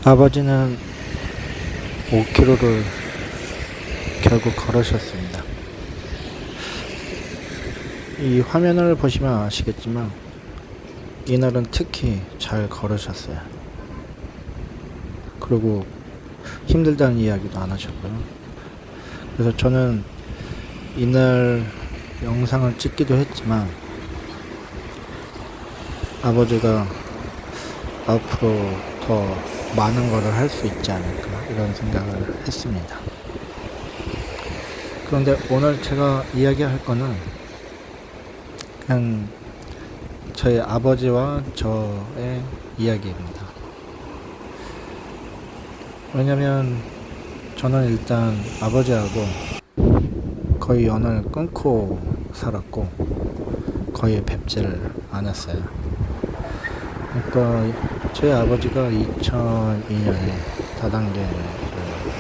아버지는 5km를 결국 걸으셨습니다. 이 화면을 보시면 아시겠지만 이날은 특히 잘 걸으셨어요. 그리고 힘들다는 이야기도 안 하셨고요. 그래서 저는 이날 영상을 찍기도 했지만 아버지가 앞으로 더 많은 것을 할 수 있지 않을까 이런 생각을 했습니다. 그런데 오늘 제가 이야기할 거는 그냥 저희 아버지와 저의 이야기입니다. 왜냐면 저는 일단 아버지하고 거의 연을 끊고 살았고 거의 뵙지를 않았어요. 그러니까 저희 아버지가 2002년에 다단계를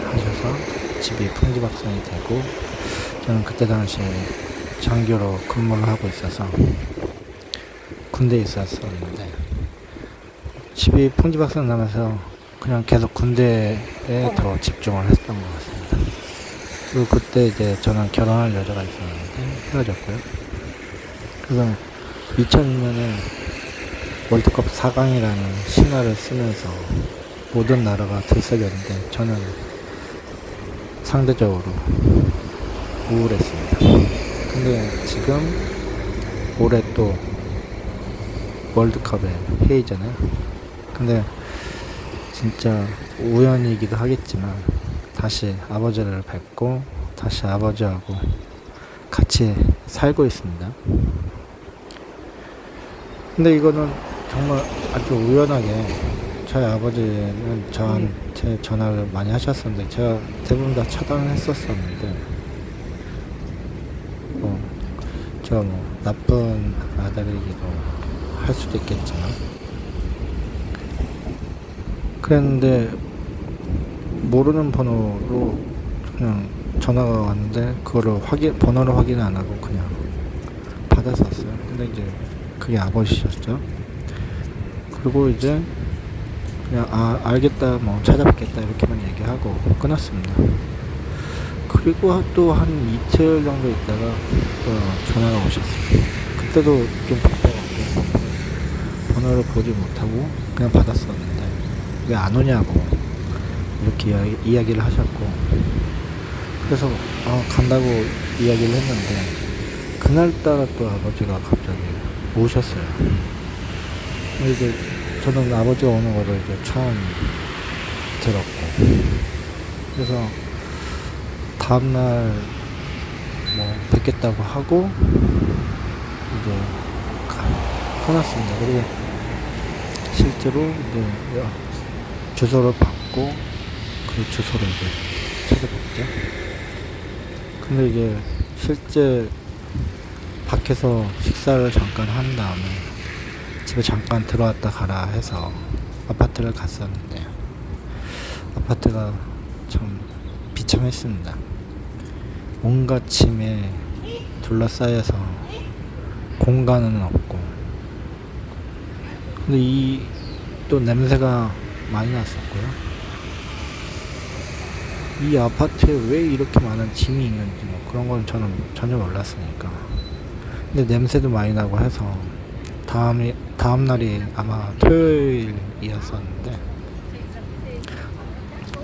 하셔서 집이 풍지박산이 되고 저는 그때 당시에 장교로 근무를 하고 있어서 군대에 있었었는데 집이 풍지박산 나면서 그냥 계속 군대에 더 집중을 했던 것 같습니다. 그리고 그때 이제 저는 결혼할 여자가 있었는데 헤어졌고요. 그래서 2002년에 월드컵 4강이라는 신화를 쓰면서 모든 나라가 들썩였는데 저는 상대적으로 우울했습니다. 근데 지금 올해 또 월드컵에 해이잖아요. 근데 진짜 우연이기도 하겠지만 다시 아버지를 뵙고 다시 아버지하고 같이 살고 있습니다. 근데 이거는 정말 아주 우연하게 저희 아버지는 저한테 전화를 많이 하셨었는데 제가 대부분 다 차단을 했었었는데 제가 나쁜 아들이기도 할 수도 있겠지만 그랬는데 모르는 번호로 그냥 전화가 왔는데 그거를 번호를 확인 안 하고 그냥 받았었어요. 근데 이제 그게 아버지셨죠. 그리고 이제 그냥 알겠다 찾아뵙겠다 이렇게만 얘기하고 끊었습니다. 그리고 또 한 이틀 정도 있다가 또 전화가 오셨어요. 그때도 좀 바빠갖고 번호를 보지 못하고 그냥 받았었는데 왜 안 오냐고 이렇게 이야기를 하셨고 그래서 간다고 이야기를 했는데 그날따라 또 아버지가 갑자기 오셨어요. 이제 저는 아버지가 오는 거를 이제 처음 들었고 그래서 다음날 뵙겠다고 하고 이제 끊었습니다. 그리고 실제로 이제 주소를 받고 그 주소를 이제 찾아봤죠. 근데 이제 실제 밖에서 식사를 잠깐 한 다음에 집에 잠깐 들어왔다 가라 해서 아파트를 갔었는데 아파트가 참 비참했습니다. 온갖 짐에 둘러싸여서 공간은 없고 근데 또 냄새가 많이 났었고요. 이 아파트에 왜 이렇게 많은 짐이 있는지 그런 건 저는 전혀 몰랐으니까 근데 냄새도 많이 나고 해서 다음 날이 아마 토요일이었었는데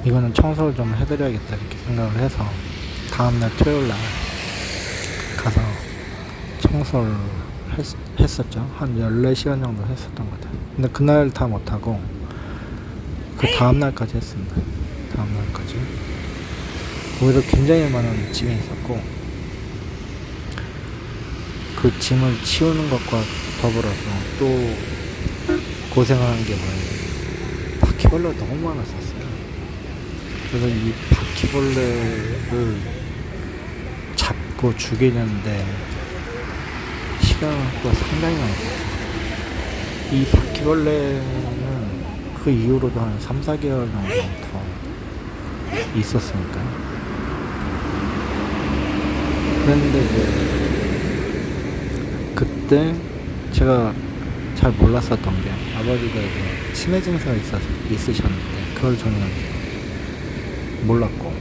이거는 청소를 좀 해드려야겠다 이렇게 생각을 해서 다음날 토요일날 가서 청소를 했었죠. 한 14시간 정도 했었던 것 같아요. 근데 그날 다 못하고 그 다음날까지 했습니다. 다음날까지 오히려 굉장히 많은 짐이 있었고 그 짐을 치우는 것과 더불어서 또 고생하는 게 뭐예요? 바퀴벌레가 너무 많았었어요. 그래서 이 바퀴벌레를 잡고 죽이는데 시간과 상당히 많이 들었어요. 이 바퀴벌레는 그 이후로도 한 3-4개월 정도 더 있었으니까요. 그랬는데 이제 그때 제가 잘 몰랐었던 게 아버지가 이제 치매 증세가 있으셨는데 그걸 저는 몰랐고,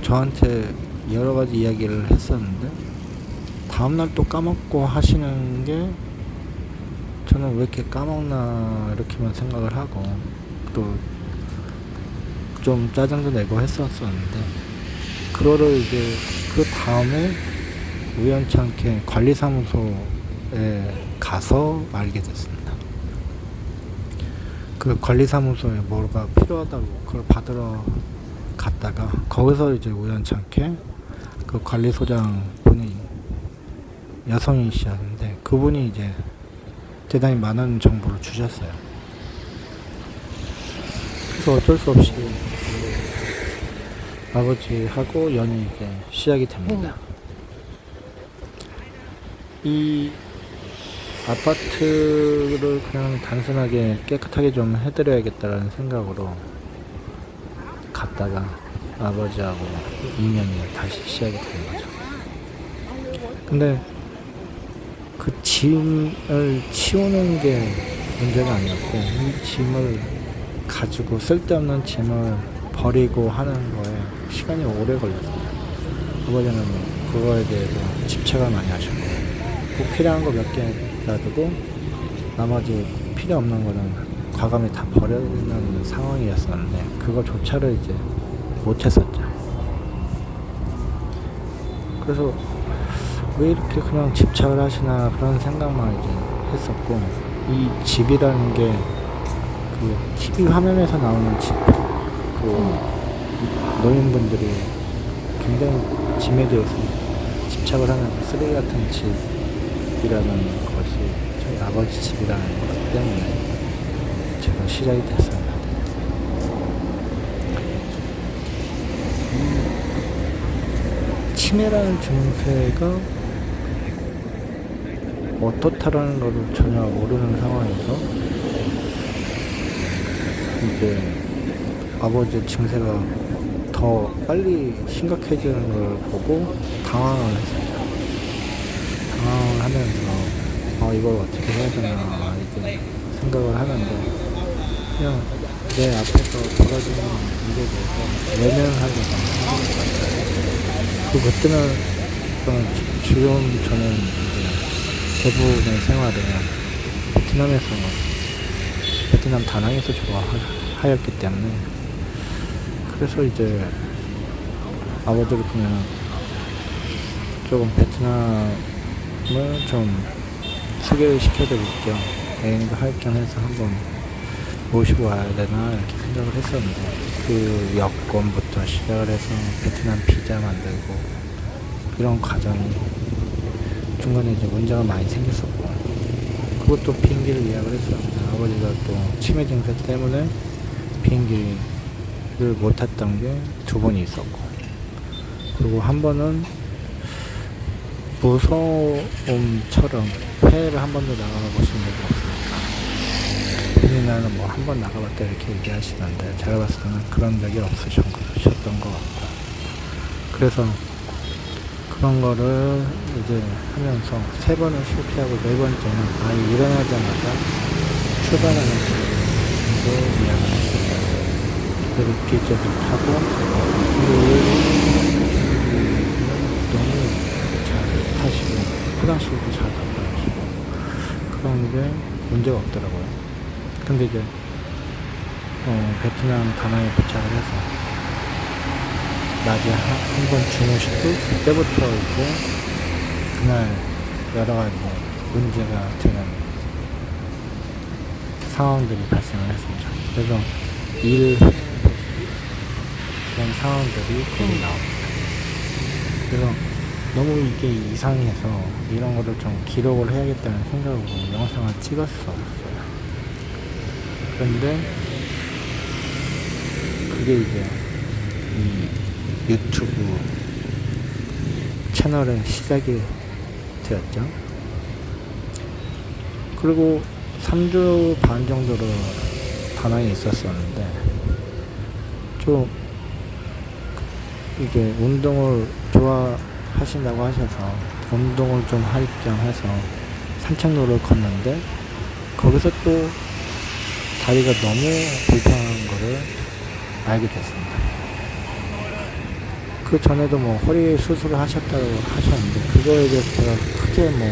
저한테 여러 가지 이야기를 했었는데 다음날 또 까먹고 하시는 게, 저는 왜 이렇게 까먹나 이렇게만 생각을 하고 또 좀 짜증도 내고 했었었는데, 그거를 이제 그 다음에 우연찮게 관리사무소에 가서 알게 됐습니다. 그 관리사무소에 뭐가 필요하다고 그걸 받으러 갔다가, 거기서 이제 우연찮게 그 관리소장 분이 여성이셨는데, 그분이 이제 대단히 많은 정보를 주셨어요. 그래서 어쩔 수 없이 아버지하고 연이 이제 시작이 됩니다. 이 아파트를 그냥 단순하게 깨끗하게 좀 해드려야겠다라는 생각으로 갔다가 아버지하고 인연이 다시 시작이 되는 거죠. 근데 그 짐을 치우는 게 문제가 아니었고, 이 짐을 가지고 쓸데없는 짐을 버리고 하는 거에 시간이 오래 걸렸어요. 아버지는 그거에 대해서 집착을 많이 하셨고, 꼭 필요한 거 몇 개 놔두고 나머지 필요 없는 거는 과감히 다 버리는 상황이었었는데, 그거조차를 이제 못했었죠. 그래서 왜 이렇게 그냥 집착을 하시나 그런 생각만 이제 했었고, 이 집이라는 게 그 TV 화면에서 나오는 집, 그 노인분들이 굉장히 짐에 대해서 집착을 하는 쓰레기 같은 집이라는 것이 저희 아버지 집이라는 것 때문에 제가 시작이 됐습니다. 치매라는 증세가 어떻다라는 것을 전혀 모르는 상황에서 이제 아버지 증세가 더 빨리 심각해지는 걸 보고 당황을 했었죠. 당황을 하면서 이걸 어떻게 해야 되나 이제 생각을 하는데, 그냥 내 앞에서 벌어지는 일에 대해서 외면하려고 하는 것 같아요. 그때는 지금 저는 이제 대부분의 생활을 베트남 다낭에서 좋아하였기 때문에, 그래서 이제 아버지를 그냥 조금 베트남을 좀 소개를 시켜드릴 겸 여행도 할 겸 해서 한번 모시고 와야 되나 이렇게 생각을 했었는데, 그 여권부터 시작을 해서 베트남 비자 만들고 이런 과정이 중간에 이제 문제가 많이 생겼었고, 그것도 비행기를 예약을 했었는데 아버지가 또 치매 증세 때문에 비행기를 못 탔던 게 2번이 있었고, 그리고 한 번은 무서움처럼 해외를 한 번도 나가보신 적이 없으니까 본인은 뭐 한 번 나가봤다 이렇게 얘기하시는데, 제가 봤을 때는 그런 적이 없으셨던 것 같고, 그래서 그런 거를 이제 하면서 3번을 실패하고 4번째는 아예 일어나자마자 출발하는 길로 이야기를 했었어요. 그리고 비행기를 타고, 너무 잘 타시고 화장실도 잘 갔다 오시고 그런 게 문제가 없더라고요. 근데 이제 베트남 다낭에 도착을 해서 낮에 한 번 주무시고, 그때부터 이제 그날 여러 가지 문제가 되는 상황들이 발생을 했었죠. 그래서 그런 상황들이 거의 나옵니다. 그래서 너무 이게 이상해서 이런 거를 좀 기록을 해야겠다는 생각으로 영상을 찍었었어요. 그런데 그게 이제 이 유튜브 채널의 시작이 되었죠. 그리고 3주 반 정도로 다낭에 있었었는데, 좀 이게 운동을 좋아하신다고 하셔서 운동을 좀 할 겸 해서 산책로를 걷는데, 거기서 또 다리가 너무 불편한 거를 알게 됐습니다. 그 전에도 뭐 허리 수술을 하셨다고 하셨는데 그거에 대해서 제가 크게 뭐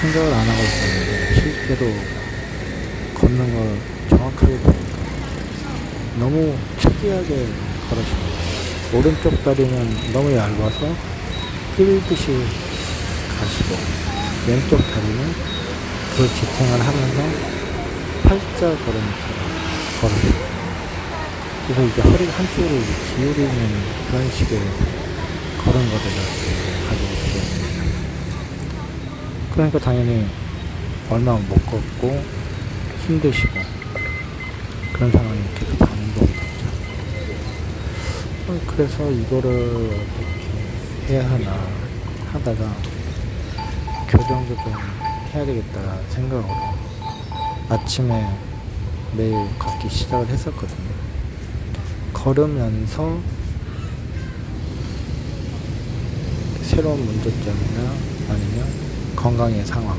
생각을 안 하고 있었는데 실제로 걷는 걸 정확하게 보니까 너무 특이하게 걸으십니다. 오른쪽 다리는 너무 얇아서 끌듯이 가시고 왼쪽 다리는 그 지탱을 하면서 팔자 걸음처럼 걸으시고 그래서 이제 허리가 한쪽으로 이제 기울이는 그런 식의 걸음걸이를 가지고 되겠습니다. 그러니까 당연히 얼마 못 걷고 힘드시고 그런 상황이 계속 반복이 됐죠. 그래서 이거를 어떻게 해야 하나 하다가 교정도 좀 해야 되겠다 생각으로 아침에 매일 걷기 시작을 했었거든요. 걸으면서 새로운 문제점이나 아니면 건강의 상황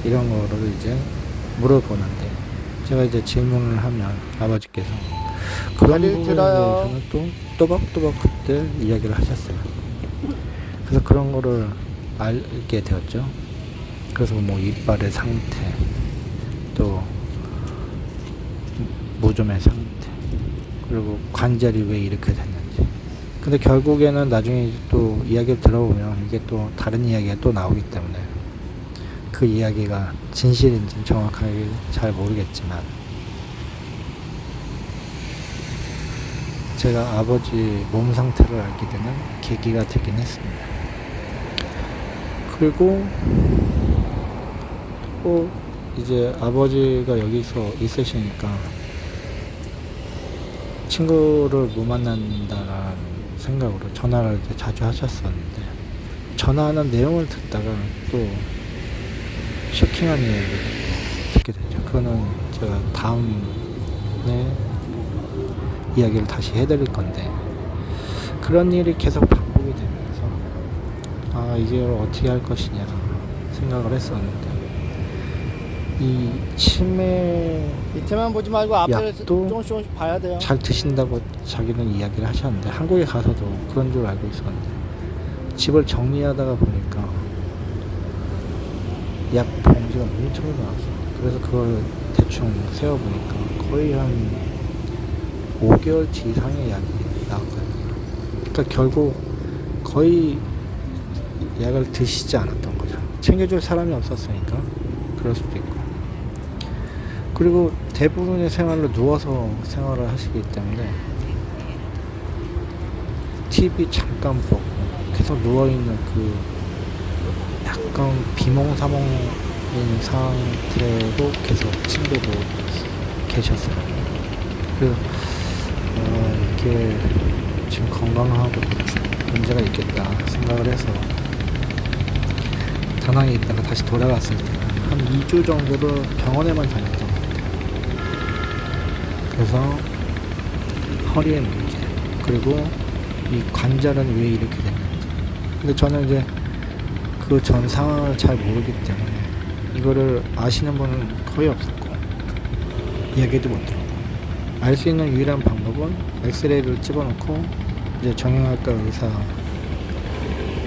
이런 거를 이제 물어보는데 제가 이제 질문을 하면 아버지께서 그런 부분에 대해서는 또 또박또박 그때 이야기를 하셨어요. 그래서 그런 거를 알게 되었죠. 그래서 뭐 이빨의 상태 또 무좀의 상태 그리고 관절이 왜 이렇게 됐는지. 근데 결국에는 나중에 또 이야기를 들어보면 이게 또 다른 이야기가 또 나오기 때문에 그 이야기가 진실인지는 정확하게 잘 모르겠지만 제가 아버지 몸 상태를 알게 되는 계기가 되긴 했습니다. 그리고 또 이제 아버지가 여기서 있으시니까 친구를 못 만난다라는 생각으로 전화를 이제 자주 하셨었는데 전화하는 내용을 듣다가 또 쇼킹한 이야기를 듣게 됐죠. 그거는 제가 다음에 이야기를 다시 해드릴 건데 그런 일이 계속 반복이 되면서 아 이걸 어떻게 할 것이냐 생각을 했었는데 이 치매 밑에만 보지 말고 앞에 약도 조금씩 봐야 돼요. 잘 드신다고 자기는 이야기를 하셨는데 한국에 가서도 그런 줄 알고 있었는데 집을 정리하다가 보니까 약 봉지가 뭉쳐서 나왔어요. 그래서 그걸 대충 세어보니까 거의 한 5개월치 이상의 약이 나왔거든요. 그러니까 결국 거의 약을 드시지 않았던 거죠. 챙겨줄 사람이 없었으니까 그럴 수도 있고 그리고 대부분의 생활로 누워서 생활을 하시기 때문에 TV 잠깐 보고 계속 누워있는 그 약간 비몽사몽인 상태로 계속 친구도 계셨어요. 그래서 이렇게 지금 건강하고 문제가 있겠다 생각을 해서 다낭에 있다가 다시 돌아갔을 때는 한 2주 정도를 병원에만 다녔던 것 같아요. 그래서 허리의 문제 그리고 이 관절은 왜 이렇게 됐는지 근데 저는 이제 그 전 상황을 잘 모르기 때문에 이거를 아시는 분은 거의 없었고 이야기도 못 들었고 알 수 있는 유일한 방법은 엑스레이를 찍어놓고 이제 정형외과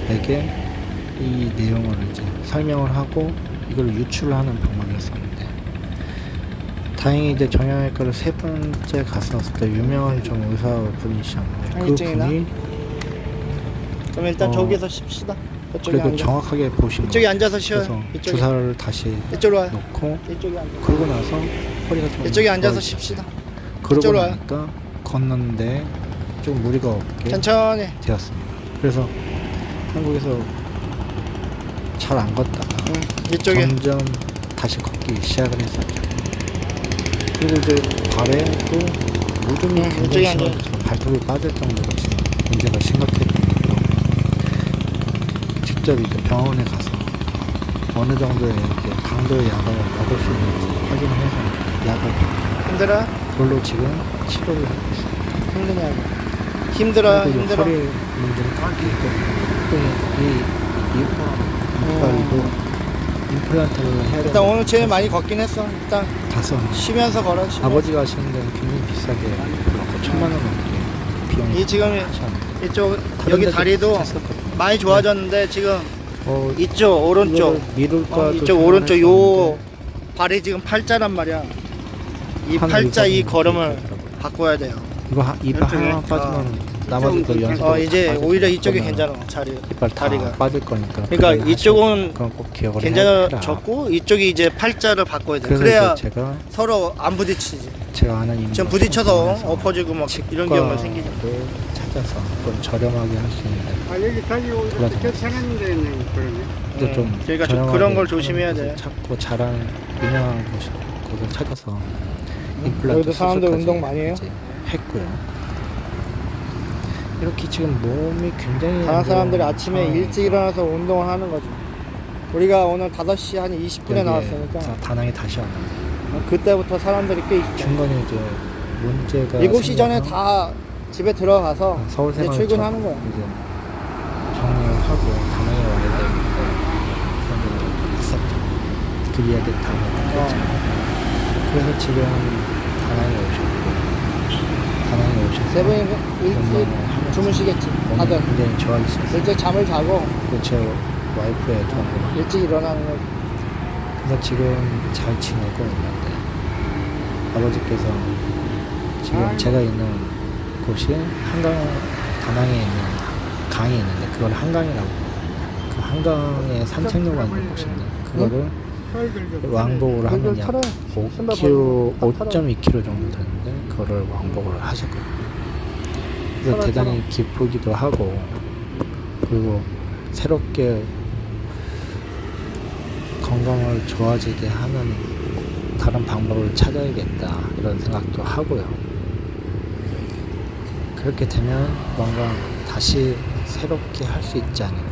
의사에게 이 내용을 이제 설명을 하고 이걸 유출을 하는 방법이었었는데 다행히 이제 정형외과를 3번째 갔었을 때 유명한 좀 의사분이셨는데 그 분이 그럼 일단 저기서 쉽시다. 그래도 앉아서. 정확하게 보시고 이쪽에 앉아서 쉬어요. 그래서 이쪽에. 주사를 다시 이쪽으로 와요. 놓고 이쪽에 앉아. 그러고 나서 허리가 좀 이쪽에 앉아서 좋아지셨어요. 쉽시다. 그러고 이쪽으로 와요. 나니까 걷는데 좀 무리가 없게 천천히. 되었습니다. 그래서 한국에서 잘 안 걷다가 이쪽에. 점점 다시 걷기 시작을 했었죠. 그리고 이제 발에 또 무좀이 굉장히 심해서 발톱이 빠질 정도로 지금 문제가 심각했던 거고 직접 이제 병원에 가서 어느 정도의 이제 강도의 약을 먹을 수 있는지 확인을 해서 약을 힘들어? 그걸로 지금 치료를 하고 있어요. 힘드냐고. 힘들어. 힘들어. 허리 문제는 딱 있거든요. 또 이 이빨도 임플란트를 해야 일단 오늘 제일 많이 걷긴 했어. 일단 가서 쉬면서 걸어. 쉬면서. 아버지가 하시는 데는 굉장히 비싸게 불렀고 1,000만 원 넘게 비용이 이 지금 하지 않나요? 이쪽 다른 여기 데도 다리도 비쌌었거든요. 많이 좋아졌는데 지금 이쪽 이거를 오른쪽 미룰까도 이쪽 생각을 오른쪽 요 했었는데 발이 지금 팔자란 말이야. 이 한 팔자 이 의사분이 걸음을 그러더라고요. 바꿔야 돼요. 이거 이빨 하나 빠지면 나머지도 연속 이제 오히려 이쪽이 괜찮아. 자리 이빨 다 다리가. 빠질 거니까 그러니까 그건 이쪽은 그건 꼭 기억을 해라. 괜찮아졌고 이쪽이 이제 팔자를 바꿔야 돼. 그래서 그래야 이제 제가 안 부딪히지. 아는 이미가 지금 부딪혀서 통해서 엎어지고 막 이런 경우가 생기죠. 치과를 찾아서 좀 저렴하게 할 수 있는 아 여기 다시 오히려 돌아다녔어요. 괜찮은 데는 그러네. 근데 좀 그러니까 좀 저렴하게 그런 걸 하는 조심해야 곳을 돼. 찾고 잘하는 유명한 곳을 찾아서 임플란트 여기도 사람들 수술까지 운동 많이 해요? 이제 했고요. 이렇게 지금 몸이 굉장히 다른 안 사람들이 좋은 아침에 상황이니까 일찍 일어나서 운동을 하는 거지. 우리가 오늘 5시 한 20분에 여기에 나왔으니까 다낭에 다시 왔는데 그때부터 사람들이 꽤 있죠. 중간에 이제 문제가 7시 전에 생겨서 다 집에 들어가서 서울 이제 생활 출근하는 거야. 이제 정리를 하고 다낭에 와야 되는데 그런 게 있었죠. 그 이야기 다음에 듣겠죠. 그래서 지금 다낭에 오셨고 세 분이 일찍 운동을 하면서 주무시겠지. 몸이 다들 굉장히 좋아지셨어요. 일찍 잠을 자고 그리고 제 와이프의 도움으로 일찍 일어나는 거. 그래서 지금 잘 지내고 있는데 아버지께서 지금 제가 있는 곳이 다낭에 있는 강이 있는데 그걸 한강이라고 그 한강에 산책로가 있는 곳인데 그거를 왕복을 하면 약 털어요. 5km, 5.2km 정도 되는데 그거를 왕복을 하셨거든요. 그래서 털어, 대단히 기쁘기도 하고 그리고 새롭게 건강을 좋아지게 하는 다른 방법을 찾아야겠다 이런 생각도 하고요. 그렇게 되면 뭔가 다시 새롭게 할 수 있지 않을까